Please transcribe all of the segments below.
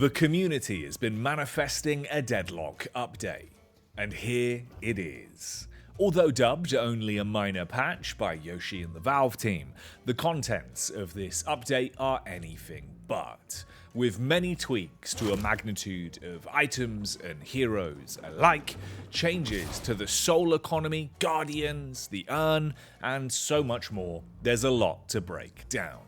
The community has been manifesting a Deadlock update, and here it is. Although dubbed only a minor patch by Yoshi and the Valve team, the contents of this update are anything but, with many tweaks to a magnitude of items and heroes alike, changes to the soul economy, guardians, the urn, and so much more. There's a lot to break down.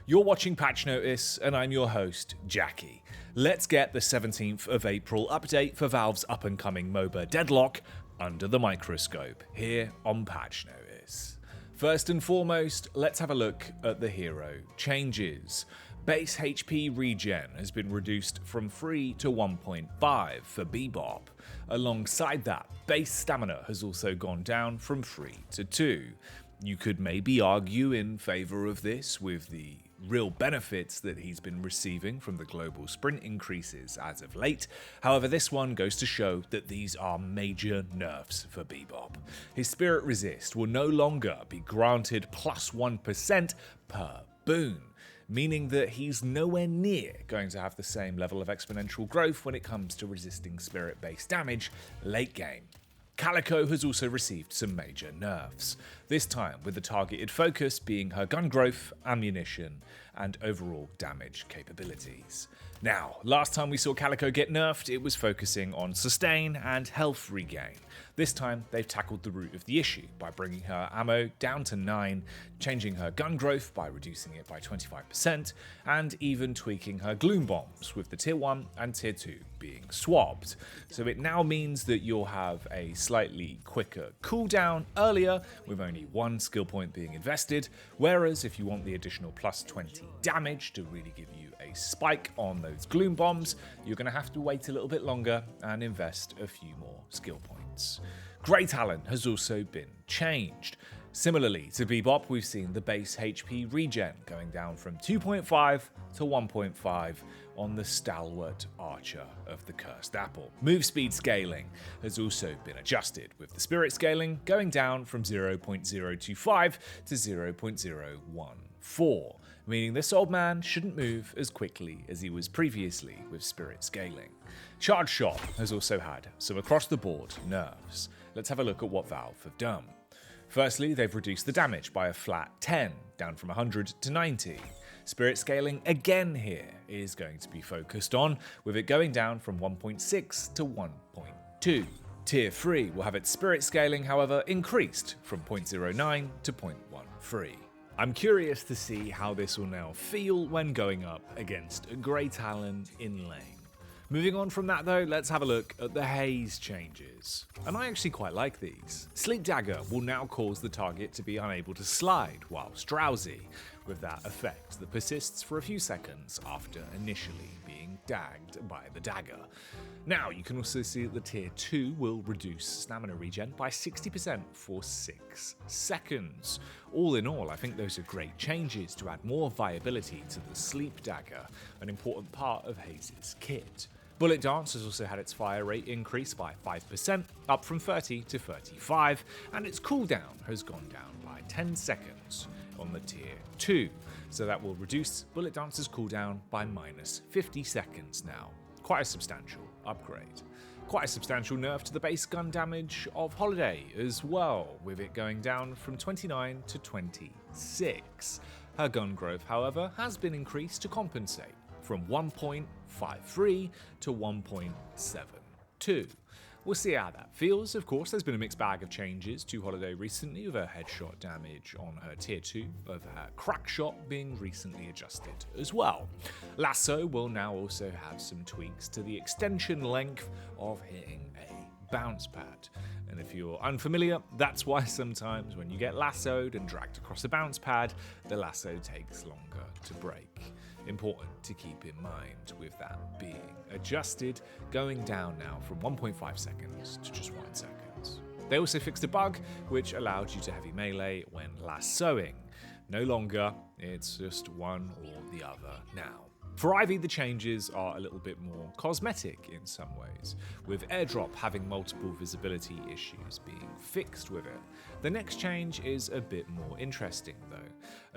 You're watching Patch Notice, and I'm your host, Jacky. Let's get the 17th of April update for Valve's up-and-coming MOBA Deadlock under the microscope, here on Patch Notice. First and foremost, let's have a look at the hero changes. Base HP regen has been reduced from 3 to 1.5 for bebop. Alongside that, base stamina has also gone down from 3 to 2. You could maybe argue in favour of this with the real benefits that he's been receiving from the global sprint increases as of late. However, this one goes to show that these are major nerfs for bebop. His spirit resist will no longer be granted plus 1% per boon, meaning that he's nowhere near going to have the same level of exponential growth when it comes to resisting spirit-based damage late game. Calico has also received some major nerfs, this time with the targeted focus being her gun growth, ammunition, and overall damage capabilities. Now, last time we saw Calico get nerfed, it was focusing on sustain and health regain. This time, they've tackled the root of the issue by bringing her ammo down to 9, changing her gun growth by reducing it by 25%, and even tweaking her gloom bombs, with the tier 1 and tier 2 being swapped. So it now means that you'll have a slightly quicker cooldown earlier, with only one skill point being invested, whereas if you want the additional plus 20 damage to really give you a spike on those gloom bombs, you're going to have to wait a little bit longer and invest a few more skill points. Grey talon has also been changed. Similarly to bebop, we've seen the base HP regen going down from 2.5 to 1.5 on the stalwart archer of the cursed apple. Move speed scaling has also been adjusted, with the spirit scaling going down from 0.025 to 0.014, meaning this old man shouldn't move as quickly as he was previously with spirit scaling. Charge shot has also had some across the board nerfs. Let's have a look at what Valve have done. Firstly, they've reduced the damage by a flat 10, down from 100 to 90. Spirit scaling again here is going to be focused on, with it going down from 1.6 to 1.2. Tier 3 will have its spirit scaling, however, increased from 0.09 to 0.13. I'm curious to see how this will now feel when going up against a Grey Talon in lane. Moving on from that though, let's have a look at the haze changes. And I actually quite like these. Sleep Dagger will now cause the target to be unable to slide whilst drowsy, with that effect that persists for a few seconds after initially being dagged by the dagger. Now you can also see that the tier 2 will reduce stamina regen by 60% for 6 seconds. All in all, I think those are great changes to add more viability to the Sleep Dagger, an important part of Haze's kit. Bullet Dance has also had its fire rate increase by 5%, up from 30 to 35, and its cooldown has gone down by 10 seconds on the tier 2, so that will reduce Bullet Dance's cooldown by minus 50 seconds now. Quite a substantial upgrade. Quite a substantial nerf to the base gun damage of Holliday as well, with it going down from 29 to 26. Her gun growth, however, has been increased to compensate, from 1.53 to 1.72. We'll see how that feels. Of course, there's been a mixed bag of changes to Holliday recently, with her headshot damage on her tier 2 of her crack shot being recently adjusted as well. Lasso will now also have some tweaks to the extension length of hitting a bounce pad. And if you're unfamiliar, that's why sometimes when you get lassoed and dragged across a bounce pad, the lasso takes longer to break. Important to keep in mind with that being adjusted, going down now from 1.5 seconds to just 1 second. They also fixed a bug which allowed you to heavy melee when lassoing. No longer, it's just one or the other now. For Ivy, the changes are a little bit more cosmetic in some ways, with airdrop having multiple visibility issues being fixed with it. The next change is a bit more interesting though,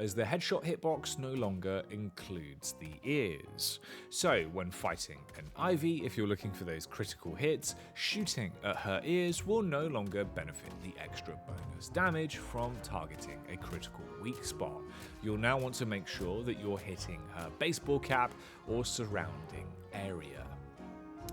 as the headshot hitbox no longer includes the ears. So when fighting an Ivy, if you're looking for those critical hits, shooting at her ears will no longer benefit the extra bonus damage from targeting a critical weak spot. You'll now want to make sure that you're hitting her baseball cap or surrounding area.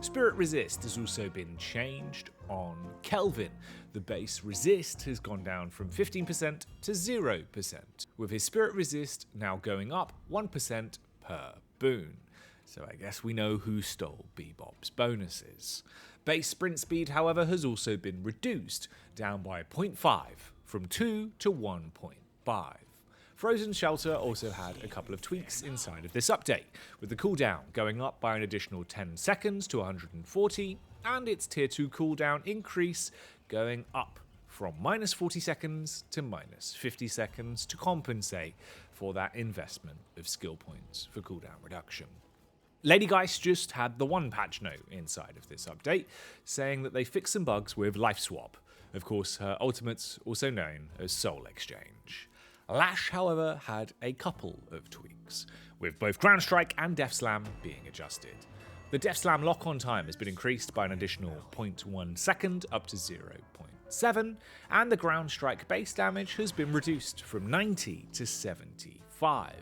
Spirit Resist has also been changed on Kelvin. The base resist has gone down from 15% to 0%, with his Spirit Resist now going up 1% per boon. So I guess we know who stole Bebop's bonuses. Base sprint speed, however, has also been reduced, down by 0.5 from 2 to 1.5. Frozen Shelter also had a couple of tweaks inside of this update, with the cooldown going up by an additional 10 seconds to 140, and its tier 2 cooldown increase going up from minus 40 seconds to minus 50 seconds to compensate for that investment of skill points for cooldown reduction. Lady Giest just had the one patch note inside of this update, saying that they fixed some bugs with Life Swap. Of course, her ultimate's also known as Soul Exchange. Lash, however, had a couple of tweaks, with both Ground Strike and Death Slam being adjusted. The Death Slam lock-on time has been increased by an additional 0.1 second up to 0.7, and the Ground Strike base damage has been reduced from 90 to 75,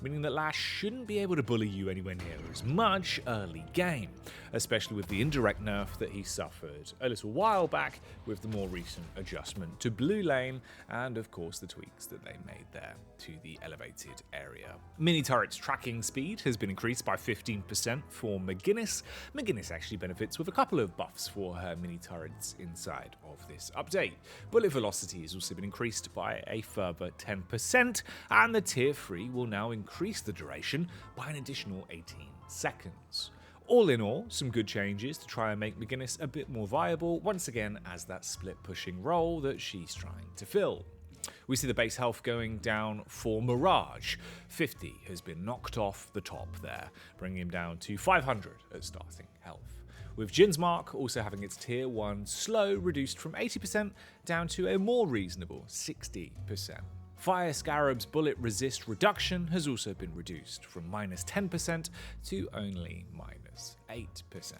meaning that Lash shouldn't be able to bully you anywhere near as much early game, especially with the indirect nerf that he suffered a little while back with the more recent adjustment to blue lane, and of course the tweaks that they made there to the elevated area. Mini turret's tracking speed has been increased by 15% for mcginnis. mcginnis actually benefits with a couple of buffs for her mini turrets inside of this update. Bullet velocity has also been increased by a further 10%, and the tier 3 will now increase the duration by an additional 18 seconds. All in all, some good changes to try and make mcginnis a bit more viable, once again as that split pushing role that she's trying to fill. We see the base health going down for Mirage. 50 has been knocked off the top there, bringing him down to 500 at starting health. With Jin's Mark also having its tier 1 slow reduced from 80% down to a more reasonable 60%. Fire Scarab's bullet resist reduction has also been reduced from minus 10% to only minus 8%.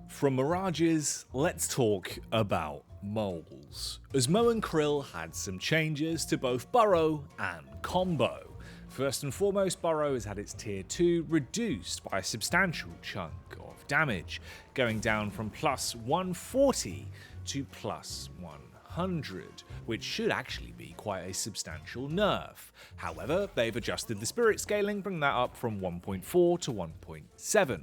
From Mirages, let's talk about moles, as Mo and Krill had some changes to both burrow and combo. First and foremost, burrow has had its tier 2 reduced by a substantial chunk of damage, going down from plus 140 to plus 100, which should actually be quite a substantial nerf. However, they've adjusted the spirit scaling, bringing that up from 1.4 to 1.7.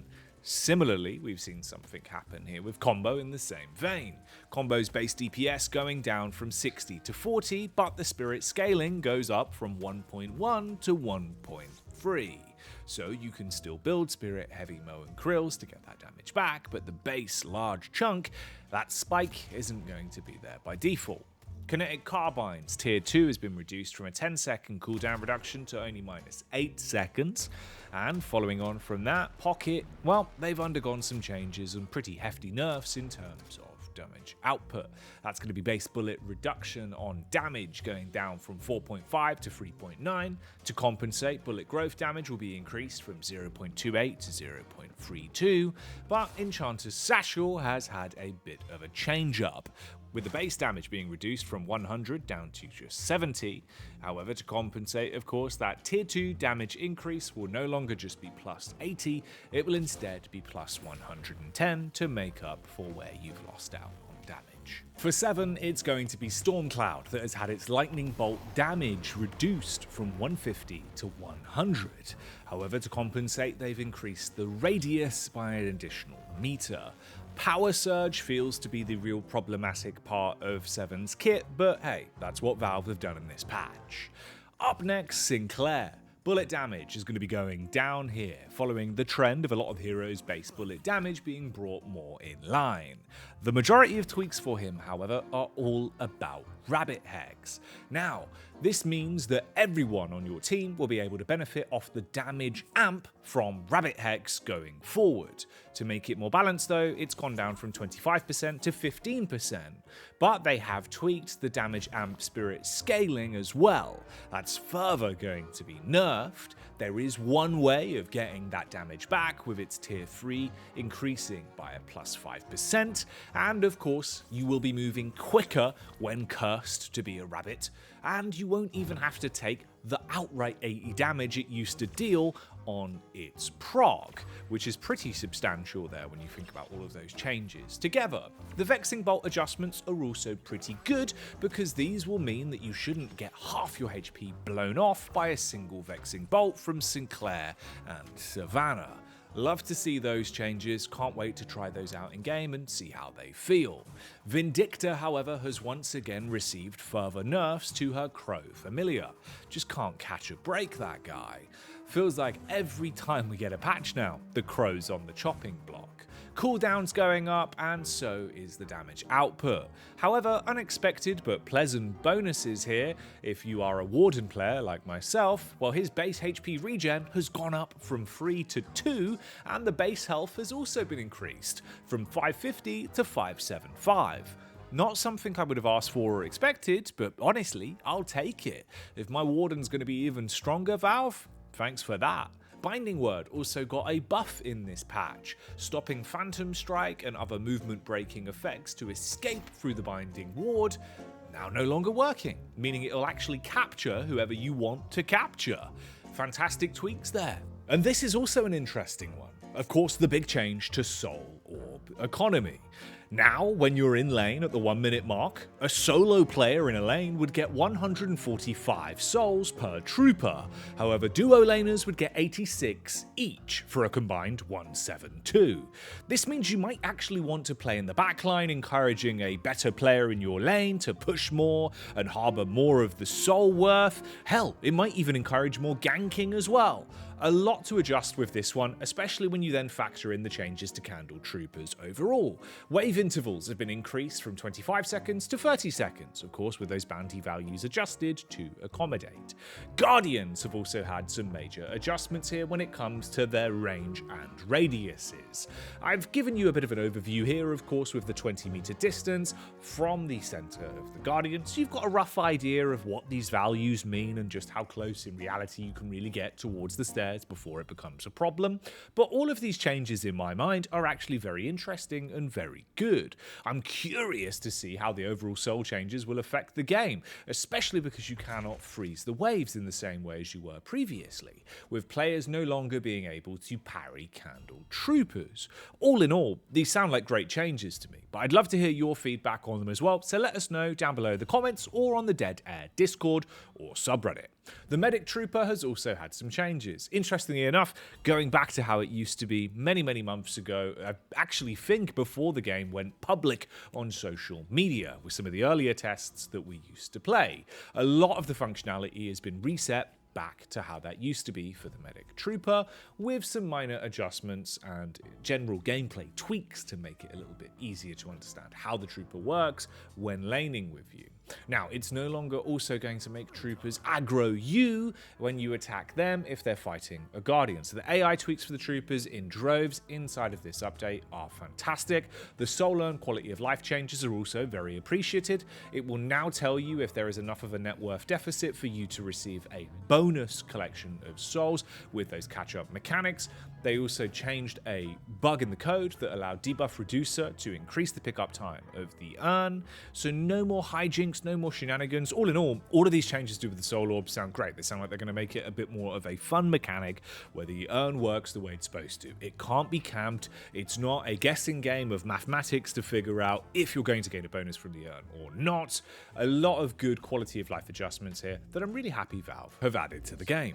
Similarly, we've seen something happen here with combo in the same vein. Combo's base DPS going down from 60 to 40, but the spirit scaling goes up from 1.1 to 1.3. So you can still build Spirit, Heavy, Mo and Krills to get that damage back, but the base large chunk, that spike isn't going to be there by default. Kinetic Carbine's tier 2 has been reduced from a 10-second cooldown reduction to only minus 8 seconds. And following on from that, Pocket, well, they've undergone some changes and pretty hefty nerfs in terms of damage output. That's going to be base bullet reduction on damage going down from 4.5 to 3.9. To compensate, bullet growth damage will be increased from 0.28 to 0.32, but Enchanter's Satchel has had a bit of a change up, with the base damage being reduced from 100 down to just 70. However, to compensate, of course, that tier 2 damage increase will no longer just be plus 80, it will instead be plus 110 to make up for where you've lost out on damage. For 7, it's going to be Stormcloud that has had its lightning bolt damage reduced from 150 to 100. However, to compensate, they've increased the radius by an additional meter. Power Surge feels to be the real problematic part of 7's kit, but hey, that's what Valve have done in this patch. Up next, Sinclair. Bullet damage is going to be going down here, following the trend of a lot of heroes' base bullet damage being brought more in line. The majority of tweaks for him, however, are all about rabbit hex. Now, This means that everyone on your team will be able to benefit off the damage amp from Rabbit Hex going forward. To make it more balanced though, it's gone down from 25% to 15%, but they have tweaked the damage amp spirit scaling as well. That's further going to be nerfed. There is one way of getting that damage back, with its tier 3 increasing by a plus 5%, and of course you will be moving quicker when cursed to be a rabbit, and you won't even have to take the outright 80 damage it used to deal on its prog, which is pretty substantial there when you think about all of those changes together. The Vexing Bolt adjustments are also pretty good, because these will mean that you shouldn't get half your HP blown off by a single Vexing Bolt from Sinclair and Savannah. Love to see those changes, can't wait to try those out in game and see how they feel. Vindicta, however, has once again received further nerfs to her crow familiar. Just can't catch a break, that guy. Feels like every time we get a patch now, the crow's on the chopping block. Cooldown's going up, and so is the damage output. However, unexpected but pleasant bonuses here. If you are a Warden player like myself, well, his base HP regen has gone up from 3 to 2, and the base health has also been increased from 550 to 575. Not something I would have asked for or expected, but honestly, I'll take it. If my Warden's going to be even stronger, Valve, thanks for that. Binding Word also got a buff in this patch, stopping Phantom Strike and other movement breaking effects to escape through the Binding Ward, now no longer working, meaning it'll actually capture whoever you want to capture. Fantastic tweaks there. And this is also an interesting one. Of course, the big change to Soul Orb economy. Now, when you're in lane at the 1 minute mark, a solo player in a lane would get 145 souls per trooper. However, duo laners would get 86 each for a combined 172. This means you might actually want to play in the backline, encouraging a better player in your lane to push more and harbour more of the soul worth. Hell, it might even encourage more ganking as well. A lot to adjust with this one, especially when you then factor in the changes to Candle Troopers overall. Wave intervals have been increased from 25 seconds to 30 seconds, of course with those bounty values adjusted to accommodate. Guardians have also had some major adjustments here when it comes to their range and radiuses. I've given you a bit of an overview here, of course, with the 20-meter distance from the center of the Guardian, so you've got a rough idea of what these values mean and just how close in reality you can really get towards the stairs before it becomes a problem. But all of these changes in my mind are actually very interesting and very good. I'm curious to see how the overall soul changes will affect the game, especially because you cannot freeze the waves in the same way as you were previously, with players no longer being able to parry Candle Troopers. All in all, these sound like great changes to me, but I'd love to hear your feedback on them as well, so let us know down below in the comments or on the Dead Air Discord or subreddit. The Medic Trooper has also had some changes. Interestingly enough, going back to how it used to be many months ago, I actually think before the game went public on social media with some of the earlier tests that we used to play. A lot of the functionality has been reset back to how that used to be for the Medic Trooper, with some minor adjustments and general gameplay tweaks to make it a little bit easier to understand how the Trooper works when laning with you. Now, it's no longer also going to make troopers aggro you when you attack them if they're fighting a Guardian. So the AI tweaks for the troopers in droves inside of this update are fantastic. The soul earn quality of life changes are also very appreciated. It will now tell you if there is enough of a net worth deficit for you to receive a bonus collection of souls with those catch-up mechanics. They also changed a bug in the code that allowed debuff reducer to increase the pickup time of the urn. So no more hijinks, no more shenanigans. All in all of these changes to do with the soul orb sound great. They sound like they're going to make it a bit more of a fun mechanic where the urn works the way it's supposed to. It can't be camped. It's not a guessing game of mathematics to figure out if you're going to gain a bonus from the urn or not. A lot of good quality of life adjustments here that I'm really happy Valve have added to the game.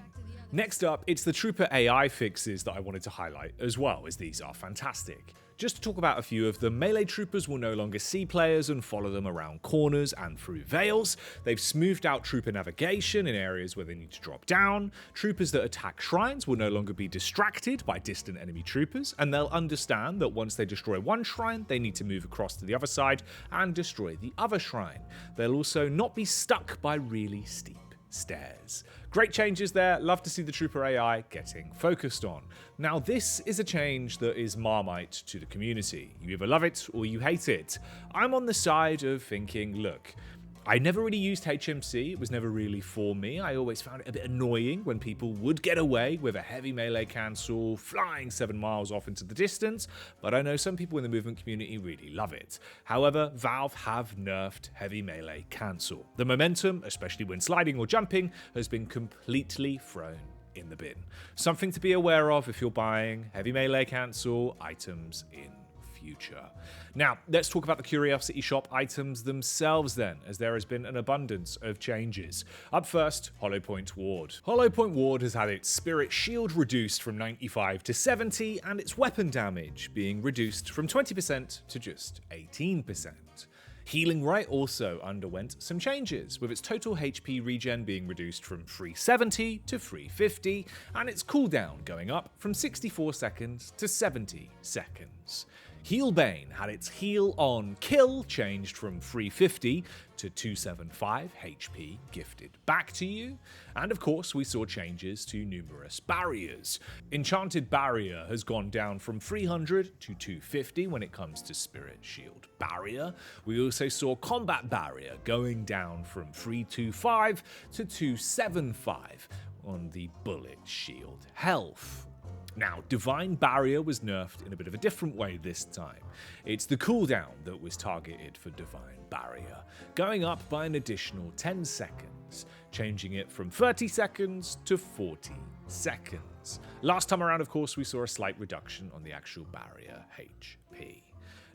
Next up, it's the Trooper AI fixes that I wanted to highlight as well, as these are fantastic. Just to talk about a few of them, melee troopers will no longer see players and follow them around corners and through veils. They've smoothed out trooper navigation in areas where they need to drop down. Troopers that attack shrines will no longer be distracted by distant enemy troopers, and they'll understand that once they destroy one shrine, they need to move across to the other side and destroy the other shrine. They'll also not be stuck by really steep stairs. Great changes there, love to see the Trooper AI getting focused on. Now this is a change that is Marmite to the community. You either love it or you hate it. I'm on the side of thinking, look, I never really used HMC, it was never really for me. I always found it a bit annoying when people would get away with a heavy melee cancel, flying 7 miles off into the distance, but I know some people in the movement community really love it. However, Valve have nerfed heavy melee cancel. The momentum, especially when sliding or jumping, has been completely thrown in the bin. Something to be aware of if you're buying heavy melee cancel items in future. Now, let's talk about the Curiosity Shop items themselves then, as there has been an abundance of changes. Up first, Hollow Point Ward. Hollow Point Ward has had its Spirit Shield reduced from 95 to 70, and its weapon damage being reduced from 20% to just 18%. Healing Ray also underwent some changes, with its total HP regen being reduced from 370 to 350, and its cooldown going up from 64 seconds to 70 seconds. Healbane had its heal on kill changed from 350 to 275 HP gifted back to you, and of course we saw changes to numerous barriers. Enchanted Barrier has gone down from 300 to 250 when it comes to Spirit Shield Barrier. We also saw Combat Barrier going down from 325 to 275 on the Bullet Shield Health. Now, Divine Barrier was nerfed in a bit of a different way this time. It's the cooldown that was targeted for Divine Barrier, going up by an additional 10 seconds, changing it from 30 seconds to 40 seconds. Last time around, of course, we saw a slight reduction on the actual barrier HP.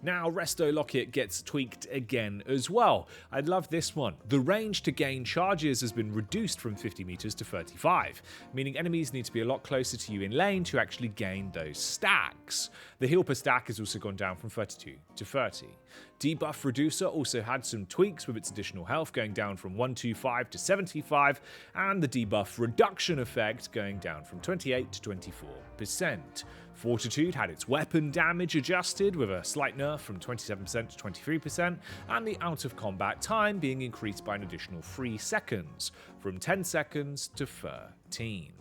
Now, Resto Locket gets tweaked again as well. I love this one. The range to gain charges has been reduced from 50 meters to 35, meaning enemies need to be a lot closer to you in lane to actually gain those stacks. The heal per stack has also gone down from 32 to 30. Debuff Reducer also had some tweaks, with its additional health going down from 125 to 75, and the debuff reduction effect going down from 28 to 24%. Fortitude had its weapon damage adjusted, with a slight nerf from 27% to 23%, and the out of combat time being increased by an additional 3 seconds, from 10 seconds to 13.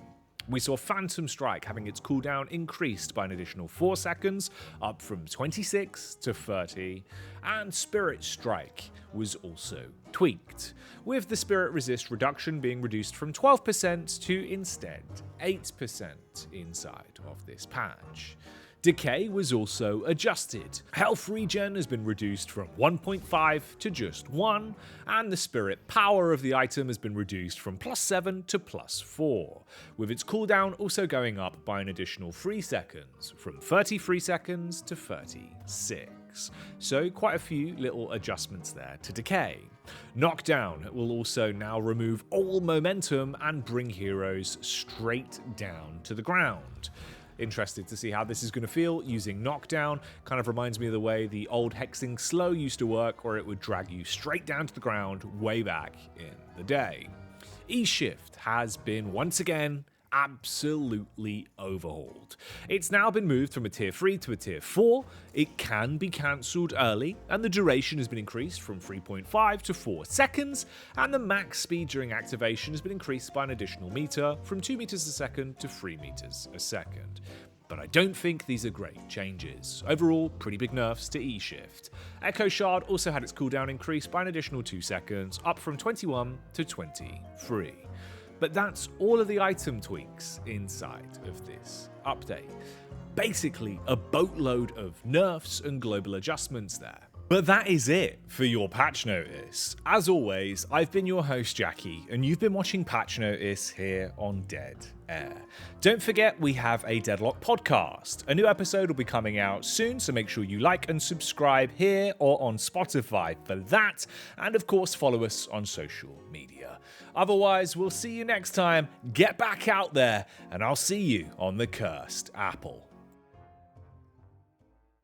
We saw Phantom Strike having its cooldown increased by an additional 4 seconds, up from 26 to 30, and Spirit Strike was also tweaked, with the Spirit Resist reduction being reduced from 12% to instead 8% inside of this patch. Decay was also adjusted. Health regen has been reduced from 1.5 to just 1, and the spirit power of the item has been reduced from +7 to +4, with its cooldown also going up by an additional 3 seconds, from 33 seconds to 36. So quite a few little adjustments there to Decay. Knockdown will also now remove all momentum and bring heroes straight down to the ground. Interested to see how this is going to feel using Knockdown. Kind of reminds me of the way the old hexing slow used to work, where it would drag you straight down to the ground way back in the day. E-Shift has been once again absolutely overhauled. It's now been moved from a tier 3 to a tier 4, it can be cancelled early, and the duration has been increased from 3.5 to 4 seconds, and the max speed during activation has been increased by an additional meter, from 2 meters a second to 3 meters a second. But I don't think these are great changes. Overall, pretty big nerfs to E-Shift. Echo Shard also had its cooldown increased by an additional 2 seconds, up from 21 to 23. But that's all of the item tweaks inside of this update. Basically, a boatload of nerfs and global adjustments there. But that is it for your patch notice. As always, I've been your host Jacky, and you've been watching Patch Notice here on Dead Air. Don't forget we have a Deadlock podcast. A new episode will be coming out soon, so make sure you like and subscribe here or on Spotify for that, and of course follow us on social media. Otherwise, we'll see you next time. Get back out there, and I'll see you on the Cursed Apple.